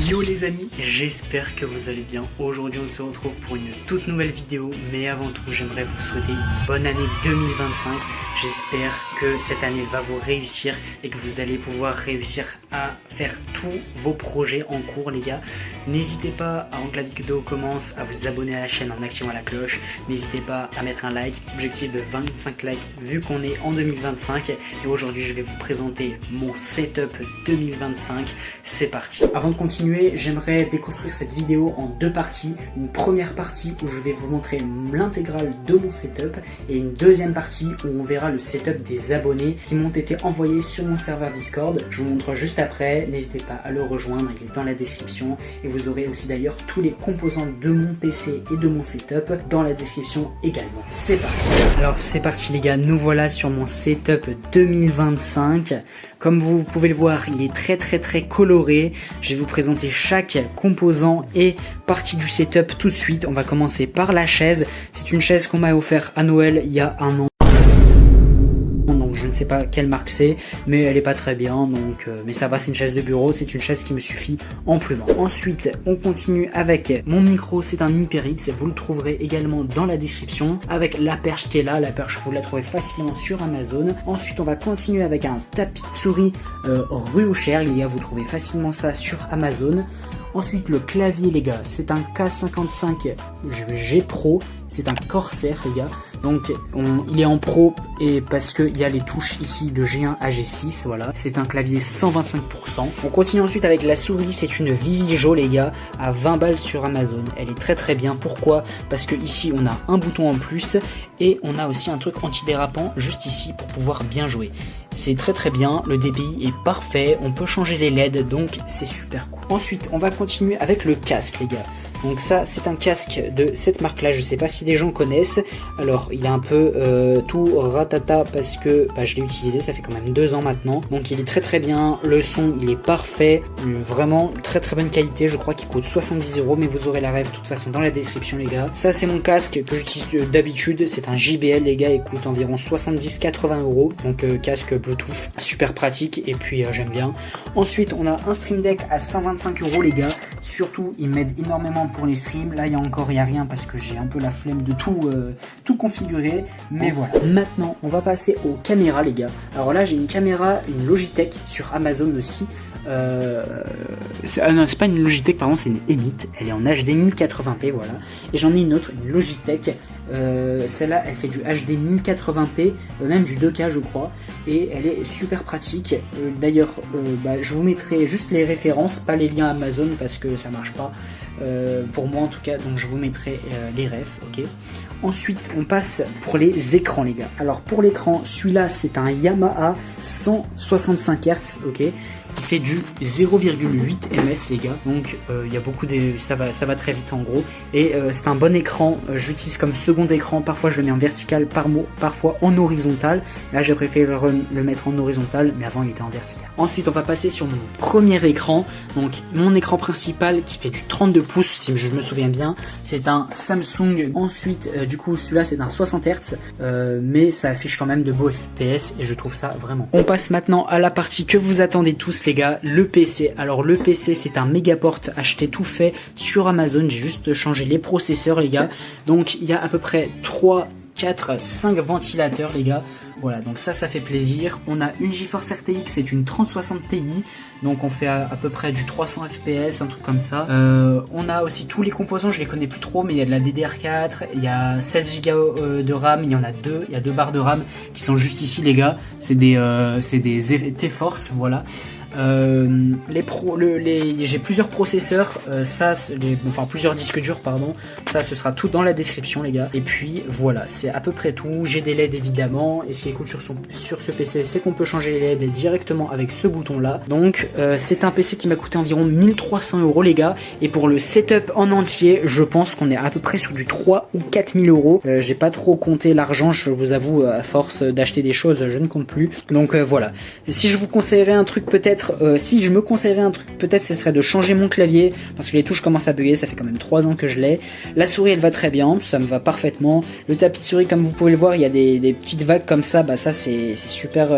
Yo les amis, j'espère que vous allez bien. Aujourd'hui on se retrouve pour une toute nouvelle vidéo, mais avant tout j'aimerais vous souhaiter une bonne année 2025. J'espère que cette année va vous réussir et que vous allez pouvoir réussir à faire tous vos projets en cours les gars. N'hésitez pas, avant que la vidéo commence, à vous abonner à la chaîne en activant la cloche. N'hésitez pas à mettre un like, objectif de 25 likes vu qu'on est en 2025. Et aujourd'hui je vais vous présenter mon setup 2025. C'est parti. Avant de continuer, j'aimerais déconstruire cette vidéo en deux parties. Une première partie où je vais vous montrer l'intégrale de mon setup et une deuxième partie où on verra le setup des abonnés qui m'ont été envoyés sur mon serveur Discord. Je vous montre juste après, n'hésitez pas à le rejoindre, il est dans la description et vous aurez aussi d'ailleurs tous les composants de mon PC et de mon setup dans la description également. C'est parti. Alors c'est parti les gars, nous voilà sur mon setup 2025. Comme vous pouvez le voir, il est très coloré. Je vais vous présenter chaque composant et partie du setup tout de suite. On va commencer par la chaise. C'est une chaise qu'on m'a offert à Noël il y a un an. Donc je ne sais pas quelle marque c'est, mais elle est pas très bien, donc mais ça va, c'est une chaise de bureau, c'est une chaise qui me suffit amplement. Ensuite, on continue avec mon micro, c'est un Imperix, vous le trouverez également dans la description, avec la perche qui est là, la perche vous la trouvez facilement sur Amazon. Ensuite, on va continuer avec un tapis de souris rue aux Chères, les gars, vous trouvez facilement ça sur Amazon. Ensuite, le clavier, les gars, c'est un K55 G Pro, c'est un Corsair, les gars. Donc, il est en pro et parce qu'il y a les touches ici de G1 à G6, voilà. C'est un clavier 125%. On continue ensuite avec la souris, c'est une Vivijo, les gars, à 20 balles sur Amazon. Elle est très bien. Pourquoi? Parce que ici, on a un bouton en plus et on a aussi un truc antidérapant juste ici pour pouvoir bien jouer. C'est très bien, le DPI est parfait, on peut changer les LED, donc c'est super cool. Ensuite, on va continuer avec le casque, les gars. Donc ça, c'est un casque de cette marque-là, je sais pas si des gens connaissent. Alors, il est un peu tout ratata parce que je l'ai utilisé, ça fait quand même 2 ans maintenant. Donc il est très bien, le son, il est parfait, vraiment très bonne qualité. Je crois qu'il coûte 70 €, mais vous aurez la ref de toute façon dans la description, les gars. Ça, c'est mon casque que j'utilise d'habitude, c'est un JBL, les gars, il coûte environ 70-80 €. Donc casque Bluetooth, super pratique et puis j'aime bien. Ensuite, on a un Stream Deck à 125 €, les gars. Surtout, il m'aide énormément pour les streams. Là, il y a rien parce que j'ai un peu la flemme de tout configurer. Mais voilà. Maintenant, on va passer aux caméras, les gars. Alors là, j'ai une caméra, une Logitech sur Amazon aussi. Non, c'est pas une Logitech, pardon, c'est une Emit. Elle est en HD 1080p, voilà. Et j'en ai une autre, une Logitech. Celle-là, elle fait du HD 1080p, même du 2K, je crois. Et elle est super pratique. D'ailleurs, je vous mettrai juste les références, pas les liens Amazon parce que ça marche pas. Pour moi en tout cas, donc je vous mettrai les refs, ok. Ensuite, on passe pour les écrans, les gars. Alors pour l'écran, celui-là, c'est un Yamaha 165 Hz, ok, qui fait du 0,8 ms, les gars. Donc il y a beaucoup de, ça va très vite en gros. Et c'est un bon écran. J'utilise comme second écran. Parfois je le mets en vertical, parfois en horizontal. Là j'ai préféré le mettre en horizontal, mais avant il était en vertical. Ensuite on va passer sur mon premier écran. Donc mon écran principal qui fait du 32 pouces, si je me souviens bien. C'est un Samsung. Ensuite du coup celui-là c'est un 60 Hz, mais ça affiche quand même de beaux FPS et je trouve ça vraiment. On passe maintenant à la partie que vous attendez tous, les gars, le PC. Alors le PC, c'est un Megaport acheté tout fait sur Amazon. J'ai juste changé les processeurs, les gars. Donc il y a à peu près 3, 4, 5 ventilateurs, les gars. Voilà, donc ça fait plaisir. On a une GeForce RTX, c'est une 3060 Ti. Donc on fait à peu près du 300 FPS, un truc comme ça. On a aussi tous les composants, je les connais plus trop, mais il y a de la DDR4, il y a 16 Go de RAM, il y en a 2, il y a 2 barres de RAM qui sont juste ici, les gars. C'est des T-Force, voilà. J'ai plusieurs processeurs, plusieurs disques durs, pardon. Ça, ce sera tout dans la description, les gars. Et puis voilà, c'est à peu près tout. J'ai des LED évidemment. Et ce qui est cool sur ce PC, c'est qu'on peut changer les LED directement avec ce bouton-là. Donc c'est un PC qui m'a coûté environ 1300 €, les gars. Et pour le setup en entier, je pense qu'on est à peu près sur du 3 ou 4000 €. J'ai pas trop compté l'argent, je vous avoue, à force d'acheter des choses, je ne compte plus. Donc voilà. Si je vous conseillerais un truc peut-être, si je me conseillerais un truc, peut-être ce serait de changer mon clavier parce que les touches commencent à bugger, ça fait quand même 3 ans que je l'ai. La souris elle va très bien, ça me va parfaitement. Le tapis de souris, comme vous pouvez le voir, il y a des petites vagues comme ça, ça c'est super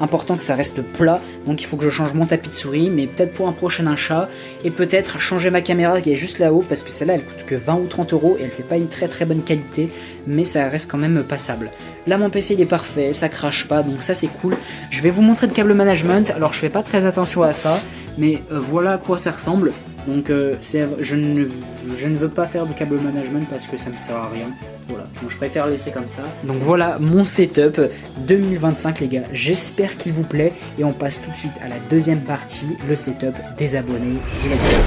important que ça reste plat, donc il faut que je change mon tapis de souris, mais peut-être pour un prochain achat, et peut-être changer ma caméra qui est juste là-haut, parce que celle-là elle coûte que 20 ou 30 euros, et elle fait pas une très bonne qualité, mais ça reste quand même passable. Là mon PC il est parfait, ça crache pas, donc ça c'est cool. Je vais vous montrer le câble management, alors je fais pas très attention à ça, mais voilà à quoi ça ressemble. Donc je ne veux pas faire de câble management parce que ça me sert à rien. Voilà, donc je préfère laisser comme ça. Donc voilà mon setup 2025 les gars, j'espère qu'il vous plaît et on passe tout de suite à la deuxième partie, le setup des abonnés.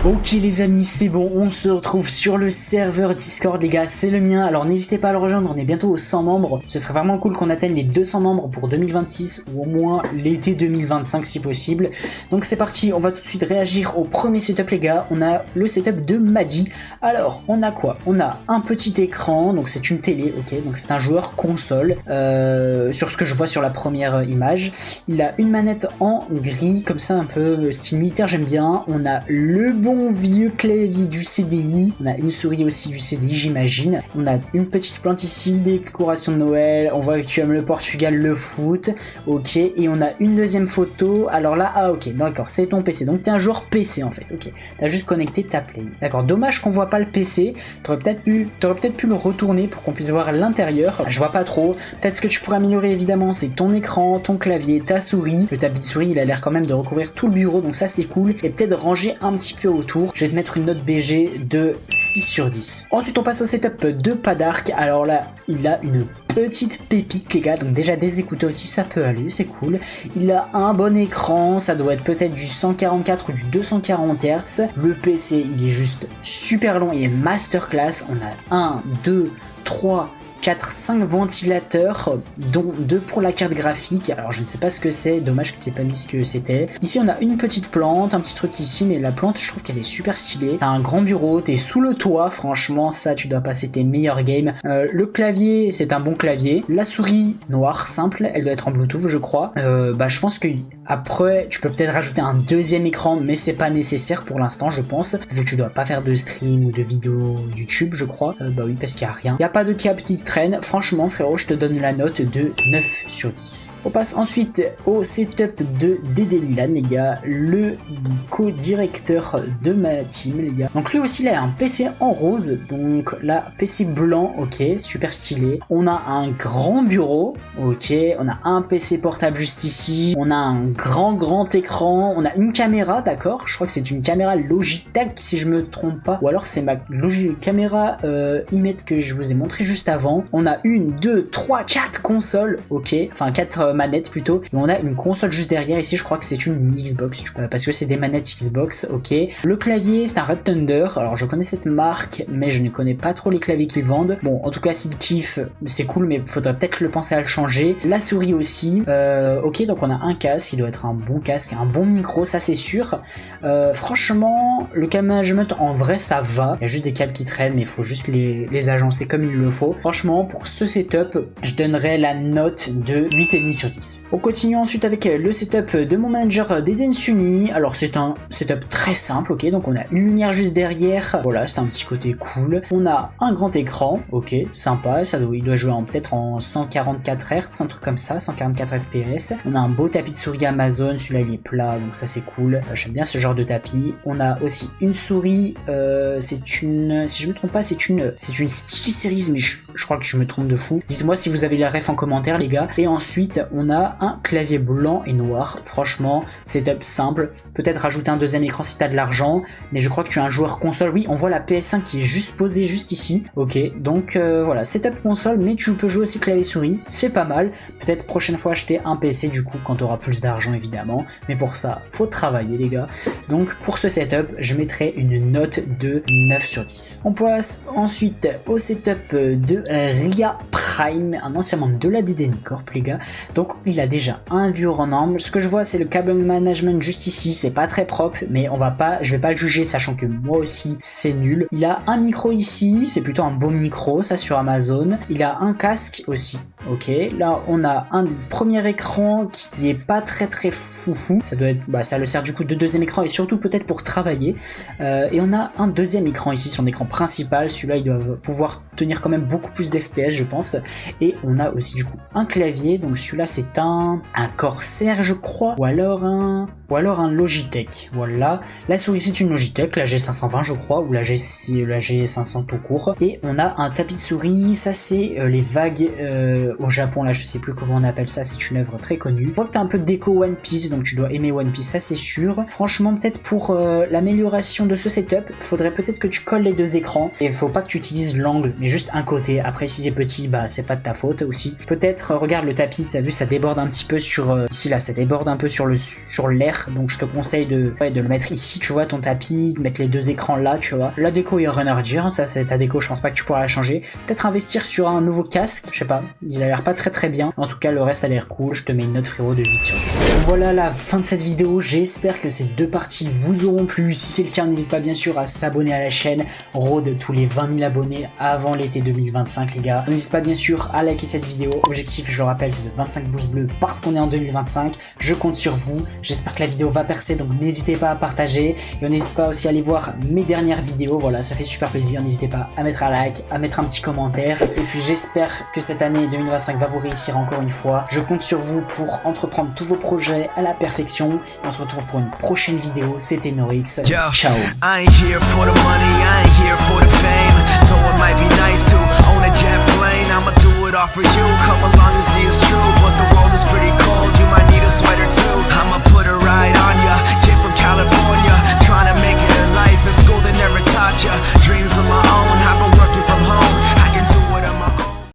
Ok les amis, c'est bon, on se retrouve sur le serveur Discord les gars, c'est le mien, alors n'hésitez pas à le rejoindre, on est bientôt aux 100 membres, ce serait vraiment cool qu'on atteigne les 200 membres pour 2026 ou au moins l'été 2025 si possible. Donc c'est parti, on va tout de suite réagir au premier setup les gars, on a le setup de Madi. Alors on a quoi? On a un petit écran, donc c'est une télé, ok, donc c'est un joueur console, sur ce que je vois sur la première image. Il a une manette en gris, comme ça un peu style militaire, j'aime bien. On a le bon vieux clavier du CDI, on a une souris aussi du CDI j'imagine. On a une petite plante ici, décoration de Noël, on voit que tu aimes le Portugal, le foot, ok, et on a une deuxième photo, alors là, ah ok, d'accord, c'est ton PC, donc t'es un joueur PC en fait, ok, t'as juste connecté ta Play. D'accord, dommage qu'on voit pas le PC, t'aurais peut-être pu le retourner pour qu'on puisse voir l'intérieur, je vois pas trop. Peut-être ce que tu pourrais améliorer évidemment c'est ton écran, ton clavier, ta souris. Le tapis de souris il a l'air quand même de recouvrir tout le bureau, donc ça c'est cool, et peut-être ranger un petit peu autour. Je vais te mettre une note BG de 6 sur 10. Ensuite on passe au setup de Padark. Alors là il a une petite pépite les gars, donc déjà des écouteurs ici ça peut aller, c'est cool. Il a un bon écran, ça doit être peut-être du 144 ou du 240 Hz. Le PC il est juste super long, il est masterclass. On a 1, 2, 3, 4, 5 ventilateurs, dont 2 pour la carte graphique. Alors je ne sais pas ce que c'est, dommage que tu n'aies pas mis ce que c'était. Ici on a une petite plante, un petit truc ici, mais la plante je trouve qu'elle est super stylée. T'as un grand bureau, t'es sous le toit, franchement ça tu dois passer tes meilleurs games. Le clavier c'est un bon clavier. La souris noire simple, elle doit être en Bluetooth je crois. Je pense que après tu peux peut-être rajouter un deuxième écran, mais c'est pas nécessaire pour l'instant je pense, vu que tu dois pas faire de stream ou de vidéo YouTube je crois. Bah oui parce qu'il n'y a rien. Il n'y a pas de câble qui traîne. Franchement frérot je te donne la note de 9 sur 10. On passe ensuite au setup de Dédé Milan les gars, le co-directeur de ma team les gars. Donc lui aussi il a un PC en rose, donc là PC blanc, ok, super stylé. On a un grand bureau, ok, on a un PC portable juste ici, on a un grand écran, on a une caméra, d'accord, je crois que c'est une caméra Logitech si je me trompe pas, ou alors c'est ma caméra IMET que je vous ai montré juste avant. On a 1, 2, 3, 4 consoles, ok, enfin 4 manettes plutôt, et on a une console juste derrière ici, je crois que c'est une Xbox, parce que c'est des manettes Xbox, ok. Le clavier c'est un Red Thunder, alors je connais cette marque, mais je ne connais pas trop les claviers qu'ils vendent. Bon, en tout cas s'ils kiffent, c'est cool, mais faudrait peut-être le penser à le changer. La souris aussi, ok, donc on a un casque, il doit être un bon casque, un bon micro, ça c'est sûr. Franchement, le câble management en vrai ça va, il y a juste des câbles qui traînent, mais il faut juste les agencer comme il le faut. Franchement, pour ce setup, je donnerais la note de 8,5 sur 10. On continue ensuite avec le setup de mon manager Deden Sunny. Alors c'est un setup très simple, ok, donc on a une lumière juste derrière, voilà, c'est un petit côté cool. On a un grand écran, ok, sympa, il doit jouer peut-être en 144 Hz, un truc comme ça, 144 FPS. On a un beau tapis de souris Amazon, celui-là il est plat, donc ça c'est cool, j'aime bien ce genre de tapis. On a aussi une souris, c'est une, si je me trompe pas, c'est une SteelSeries, mais je crois que je me trompe de fou. Dites-moi si vous avez la ref en commentaire les gars. Et ensuite on a un clavier blanc et noir, franchement setup simple, peut-être rajouter un deuxième écran si t'as de l'argent, mais je crois que tu es un joueur console. Oui, on voit la PS5 qui est juste posée juste ici, ok, donc voilà, setup console, mais tu peux jouer aussi clavier souris, c'est pas mal. Peut-être prochaine fois acheter un PC du coup quand tu auras plus d'argent évidemment, mais pour ça faut travailler les gars. Donc pour ce setup je mettrai une note de 9 sur 10. On passe ensuite au setup de Ria Prime, un ancien membre de la DDN Corp les gars. Donc il a déjà un bureau en angle, ce que je vois c'est le câble management juste ici, c'est pas très propre, mais je vais pas le juger sachant que moi aussi c'est nul. Il a un micro ici, c'est plutôt un beau micro, ça sur Amazon. Il a un casque aussi, ok. Là on a un premier écran qui est pas très foufou, ça doit être, ça le sert du coup de deuxième écran et surtout peut-être pour travailler. Et on a un deuxième écran ici, son écran principal, celui-là il doit pouvoir obtenir quand même beaucoup plus d'FPS je pense. Et on a aussi du coup un clavier, donc celui-là c'est un Corsair je crois, ou alors un Logitech, voilà. La souris c'est une Logitech, la G520 je crois, ou la G500 tout court. Et on a un tapis de souris, ça c'est les vagues au Japon, là je sais plus comment on appelle ça, c'est une œuvre très connue. Je vois que t'as un peu de déco One Piece, donc tu dois aimer One Piece, ça c'est sûr. Franchement peut-être pour l'amélioration de ce setup, faudrait peut-être que tu colles les deux écrans, et faut pas que tu utilises l'angle, mais juste un côté. Après si c'est petit, bah c'est pas de ta faute aussi. Peut-être, regarde le tapis, t'as vu ça déborde un petit peu sur, ici là ça déborde un peu sur l'air, donc je te conseille de le mettre ici, tu vois, ton tapis, de mettre les deux écrans là, tu vois. La déco il y a rien à redire, ça c'est ta déco, je pense pas que tu pourras la changer. Peut-être investir sur un nouveau casque, je sais pas, il a l'air pas très bien, en tout cas le reste a l'air cool, je te mets une note frérot de 8 sur 10. Voilà la fin de cette vidéo, j'espère que ces deux parties vous auront plu. Si c'est le cas, n'hésite pas bien sûr à s'abonner à la chaîne, road tous les 20 000 abonnés avant l'été 2025 les gars. N'hésite pas bien sûr à liker cette vidéo, objectif je le rappelle c'est de 25 pouces bleus parce qu'on est en 2025, je compte sur vous, j'espère que la vidéo va percer, donc n'hésitez pas à partager, et on n'hésite pas aussi à aller voir mes dernières vidéos, voilà ça fait super plaisir, n'hésitez pas à mettre un like, à mettre un petit commentaire, et puis j'espère que cette année 2025 va vous réussir encore une fois, je compte sur vous pour entreprendre tous vos projets à la perfection, et on se retrouve pour une prochaine vidéo, c'était Norix, ciao.